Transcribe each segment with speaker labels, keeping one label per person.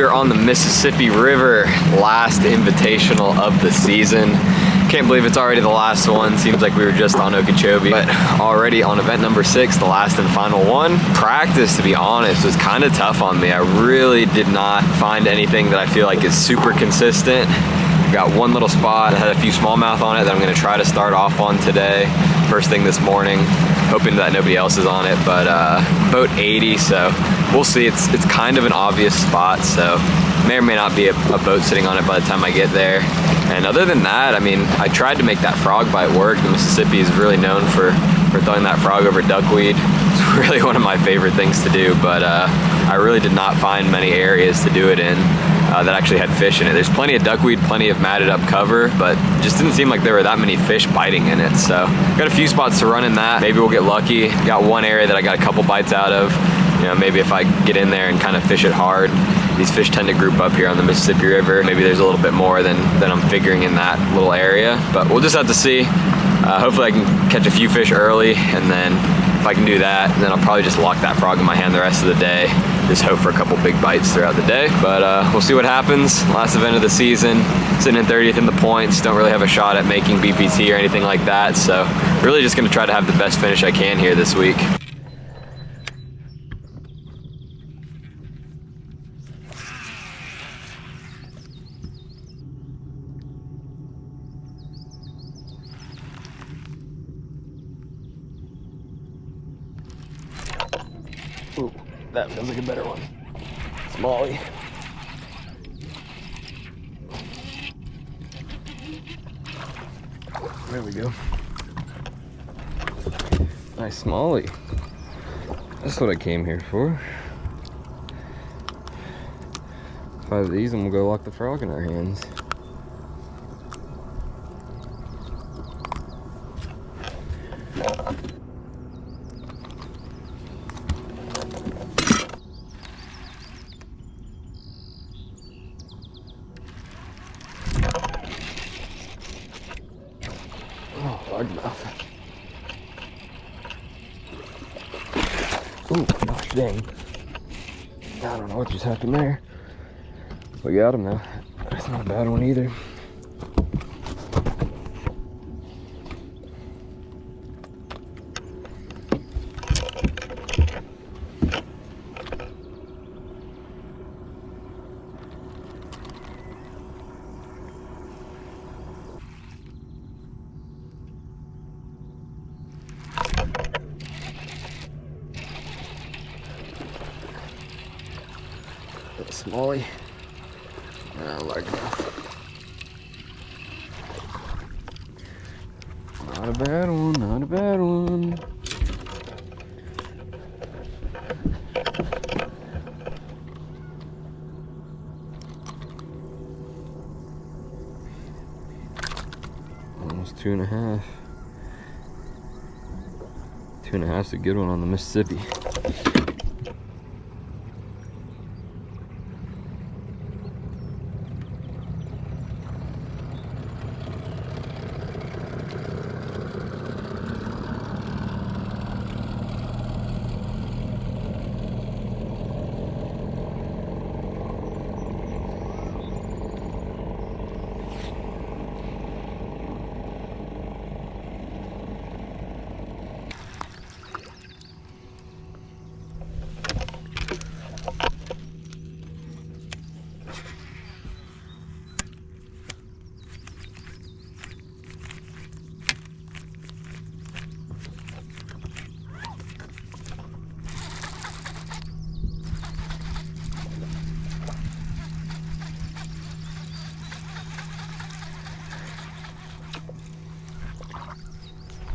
Speaker 1: we are on the Mississippi River, last invitational of the season. Can't believe it's already the last one. Seems like we were just on Okeechobee, but already on event number 6, the last and final one. Practice, to be honest, was kind of tough on me. I really did not find anything that I feel like is super consistent. Got one little spot, had a few smallmouth on it that I'm gonna try to start off on today, first thing this morning, hoping that nobody else is on it, but boat 80, so we'll see. It's kind of an obvious spot, so may or may not be a boat sitting on it by the time I get there. And other than that, I mean, I tried to make that frog bite work. The Mississippi is really known for throwing that frog over duckweed. It's really one of my favorite things to do, but I really did not find many areas to do it in that actually had fish in it. There's plenty of duckweed, plenty of matted up cover, but it just didn't seem like there were that many fish biting in it. So got a few spots to run in that. Maybe we'll get lucky. Got one area that I got a couple bites out of. You know, maybe if I get in there and kind of fish it hard. These fish tend to group up here on the Mississippi River. Maybe there's a little bit more than I'm figuring in that little area, but we'll just have to see. Hopefully I can catch a few fish early, and then if I can do that, then I'll probably just lock that frog in my hand the rest of the day. Just hope for a couple big bites throughout the day, but we'll see what happens. Last event of the season, sitting in 30th in the points. Don't really have a shot at making BPT or anything like that, so really just gonna try to have the best finish I can here this week. Ooh, that feels like a better one. Smallie. There we go. Nice smallie. That's what I came here for. 5 of these and we'll go lock the frog in our hands. Oh, largemouth. Ooh, gosh dang. I don't know what just happened there. We got him though. That's not a bad one either. Smallie. Largemouth. Not a bad one, not a bad one. Almost 2.5. 2.5 is a good one on the Mississippi.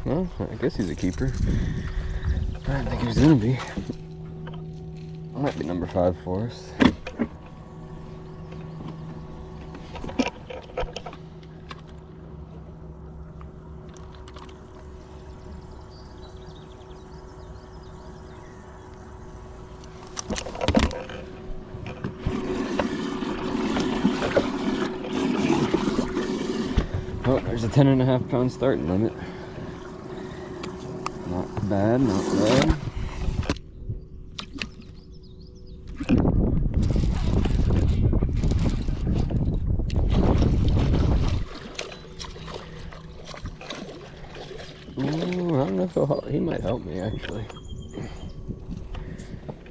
Speaker 1: Well, I guess he's a keeper. I didn't think he was gonna be. Might be number 5 for us. Oh, there's a 10.5 pound starting limit. Not bad, not bad.
Speaker 2: Ooh, I don't know if he might help me actually.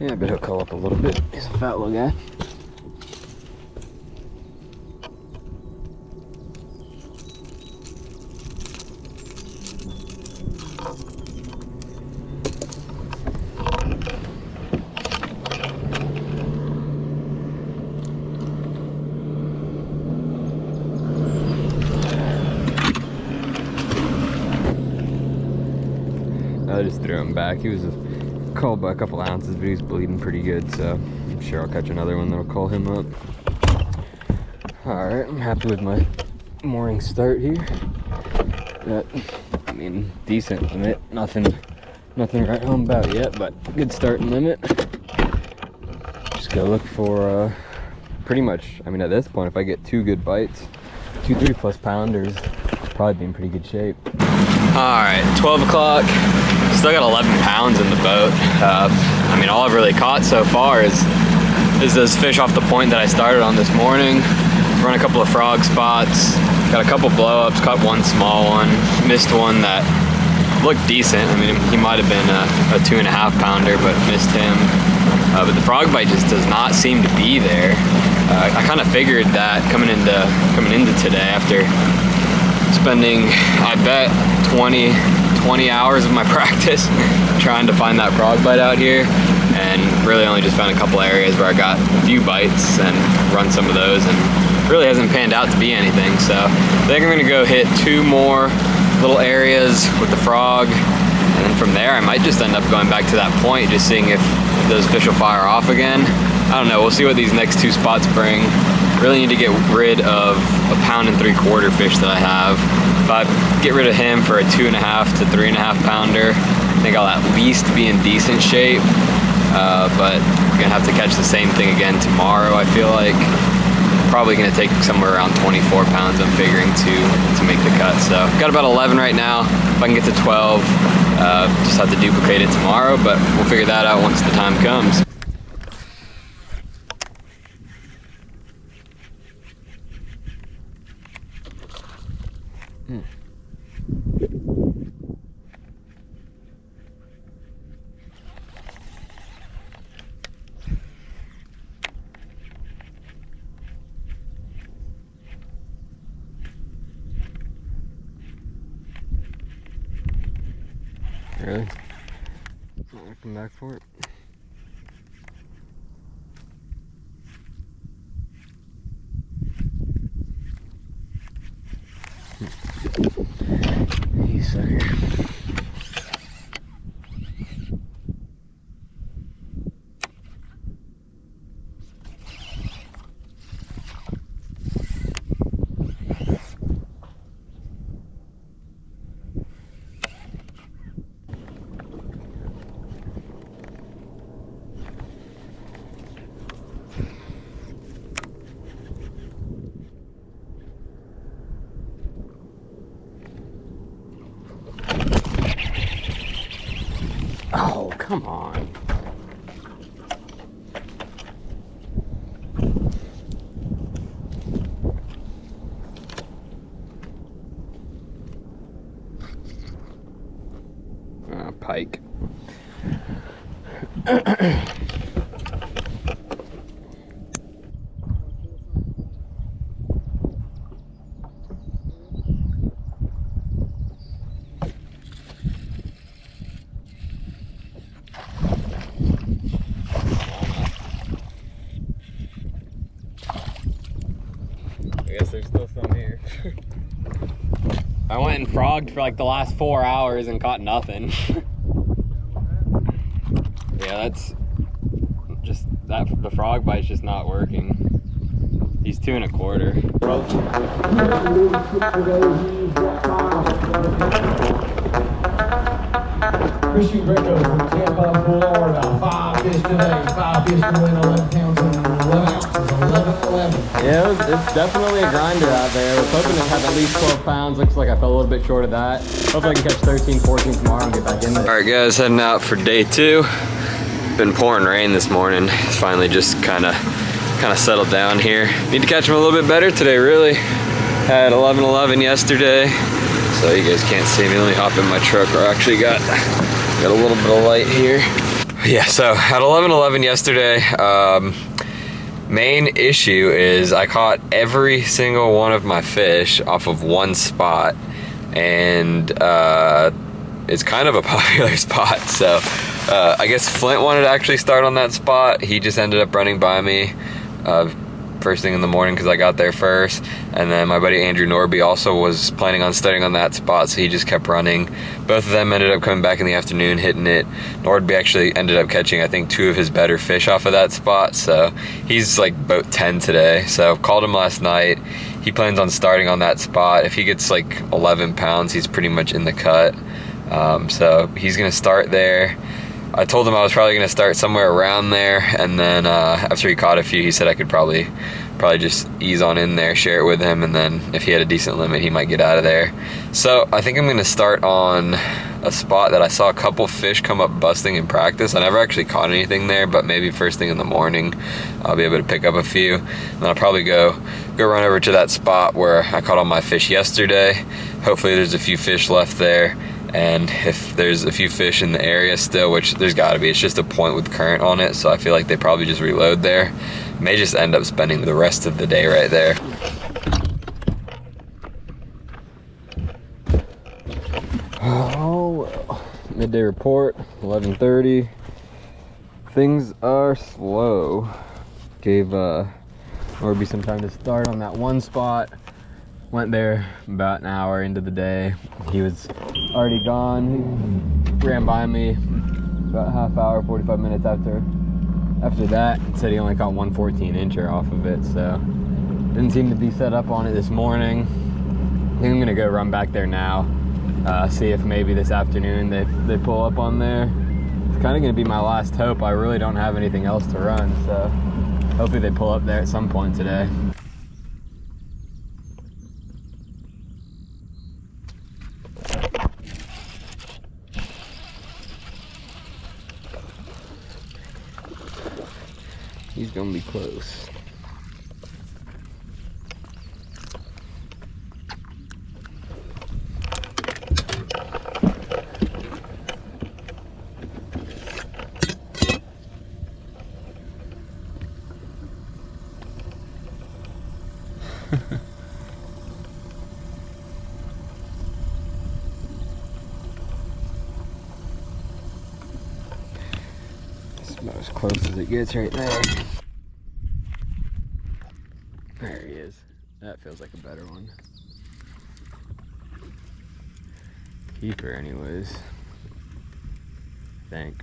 Speaker 2: Yeah, I bet he'll curl up a little bit. He's a fat little guy. I just threw him back. He was called by a couple ounces, but he was bleeding pretty good, so I'm sure I'll catch another one that'll call him up. Alright, I'm happy with my morning start here. I mean, decent limit. Nothing to write home about yet, but good starting limit. Just gotta look for pretty much, I mean, at this point, if I get 2 good bites, 2 3+ pounders, I'll probably be in pretty good shape.
Speaker 1: Alright, 12 o'clock. Still got 11 pounds in the boat. I mean, all I've really caught so far is those fish off the point that I started on this morning. Run a couple of frog spots. Got a couple blow-ups, caught one small one. Missed one that looked decent. I mean, he might have been a 2.5 pounder, but missed him. But the frog bite just does not seem to be there. I kind of figured that coming into today after spending, I bet, 20 hours of my practice trying to find that frog bite out here, and really only just found a couple areas where I got a few bites and run some of those, and really hasn't panned out to be anything. So I think I'm gonna go hit 2 more little areas with the frog, and then from there I might just end up going back to that point, just seeing if those fish will fire off again. I don't know, we'll see what these next 2 spots bring. Really need to get rid of a 1 3/4 fish that I have. If I get rid of him for a 2.5 to 3.5 pounder, I think I'll at least be in decent shape. But I'm gonna have to catch the same thing again tomorrow, I feel like. Probably gonna take somewhere around 24 pounds, I'm figuring, to make the cut. So got about 11 right now. If I can get to 12, just have to duplicate it tomorrow, but we'll figure that out once the time comes.
Speaker 2: Really? Not gonna come back for it. You sucker. Oh, come on. Pike. I guess there's still some here. I went and frogged for like the last 4 hours and caught nothing. Yeah, that's just that. The frog bite's just not working. He's 2 1/4.
Speaker 3: Christian Greico from Tampa, Florida. 5 fish today, 5 fish to win, 11 pounds and 11 ounces, 11.
Speaker 2: Yeah, it's definitely a grinder out there. I was hoping to have at least 12 pounds. Looks like I fell a little bit short of that. Hopefully I can catch 13, 14 tomorrow and get back in there.
Speaker 1: All right, guys, heading out for day 2. Been pouring rain this morning. It's finally just kind of settled down here. Need to catch them a little bit better today, really. Had 11 yesterday. So you guys can't see me. Let me hop in my truck. I actually got a little bit of light here. Yeah, so at 11:11 yesterday, main issue is I caught every single one of my fish off of one spot, and it's kind of a popular spot. So I guess Flint wanted to actually start on that spot. He just ended up running by me first thing in the morning because I got there first, and then my buddy Andrew Norby also was planning on starting on that spot, so he just kept running. Both of them ended up coming back in the afternoon, hitting it. Norby actually ended up catching, I think, 2 of his better fish off of that spot, so he's like boat 10 today. So called him last night. He plans on starting on that spot. If he gets like 11 pounds, he's pretty much in the cut. So he's gonna start there. I told him I was probably gonna start somewhere around there, and then after he caught a few, he said I could probably just ease on in there, share it with him, and then if he had a decent limit, he might get out of there. So I think I'm gonna start on a spot that I saw a couple fish come up busting in practice. I never actually caught anything there, but maybe first thing in the morning I'll be able to pick up a few. And then I'll probably go run over to that spot where I caught all my fish yesterday. Hopefully there's a few fish left there. And if there's a few fish in the area still, which there's gotta be, it's just a point with current on it, so I feel like they probably just reload there. May just end up spending the rest of the day right there.
Speaker 2: Oh, well. Midday report, 11:30. Things are slow. Gave Norby some time to start on that one spot. Went there about an hour into the day. He was already gone. He ran by me about a half hour, 45 minutes after that. Said he only caught 1 14-incher off of it, so didn't seem to be set up on it this morning. I think I'm gonna go run back there now, see if maybe this afternoon they pull up on there. It's kind of gonna be my last hope. I really don't have anything else to run, so hopefully they pull up there at some point today. He's gonna be close. That's about as close as it gets right there. There he is. That feels like a better one. Keeper anyways, I think.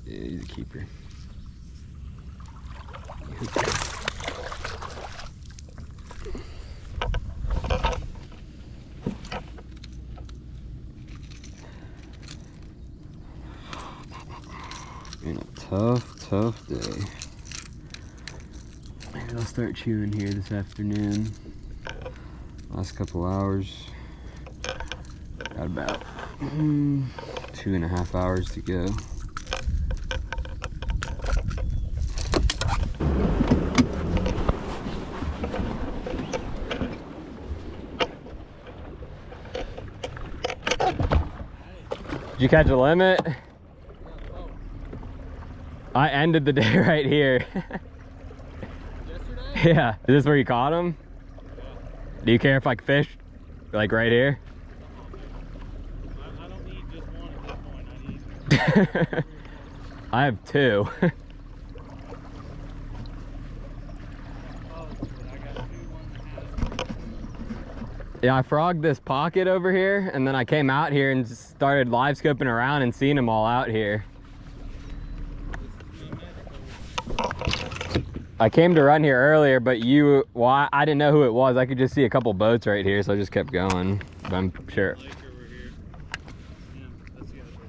Speaker 2: Yeah, he's a keeper. Been a tough day. Maybe I'll start chewing here this afternoon. Last couple hours. Got about 2.5 hours to go. Did you catch a limit? I ended the day right here. Yesterday? Yeah. Is this where you caught him? Yeah. Do you care if I fish like right here?
Speaker 4: I don't need just one at this point. I need
Speaker 2: I have 2.
Speaker 4: I got 2, 1.5.
Speaker 2: Yeah, I frogged this pocket over here, and then I came out here and started live scoping around and seeing them all out here. I came to run here earlier, but well, I didn't know who it was. I could just see a couple boats right here, so I just kept going. But I'm sure.
Speaker 4: Lake over here. Yeah, that's the other way.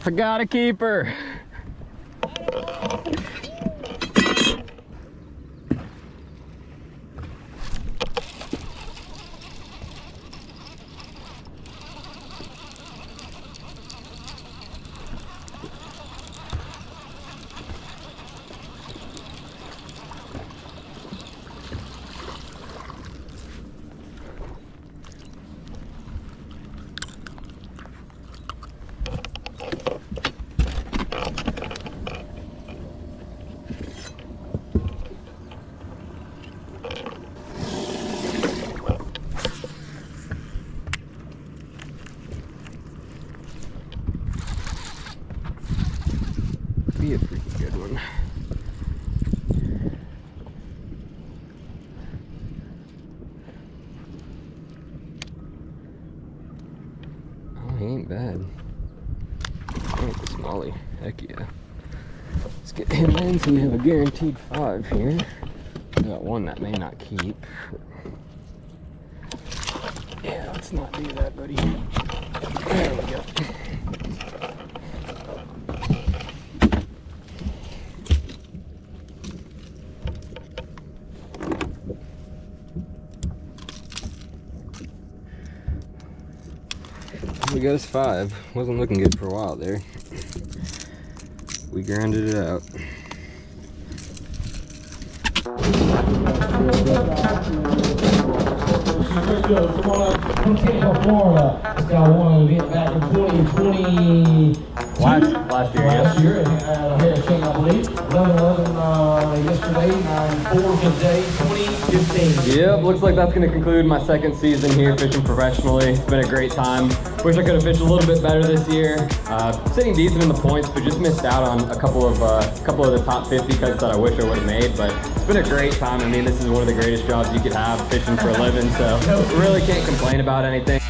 Speaker 2: I got a keeper. Be a pretty good one. Oh, he ain't bad. Oh, the smallie. Heck yeah. Let's get him in so we have a guaranteed 5 here. We got one that may not keep. Yeah, let's not do that, buddy. There we go. We got us 5. Wasn't looking good for a while there. We grounded it out.
Speaker 3: Greico, come on up from Tampa, Florida. This guy won an event back in 2020.
Speaker 2: Last year,
Speaker 3: Last year, here at King, I believe. 11-11 yesterday, 9-4 today, 2015.
Speaker 2: Yep, looks like that's going to conclude my second season here fishing professionally. It's been a great time. Wish I could have fished a little bit better this year. Sitting decent in the points, but just missed out on a couple of the top 50 cuts that I wish I would have made. But it's been a great time. I mean, this is one of the greatest jobs you could have, fishing for a living. So really can't complain about anything.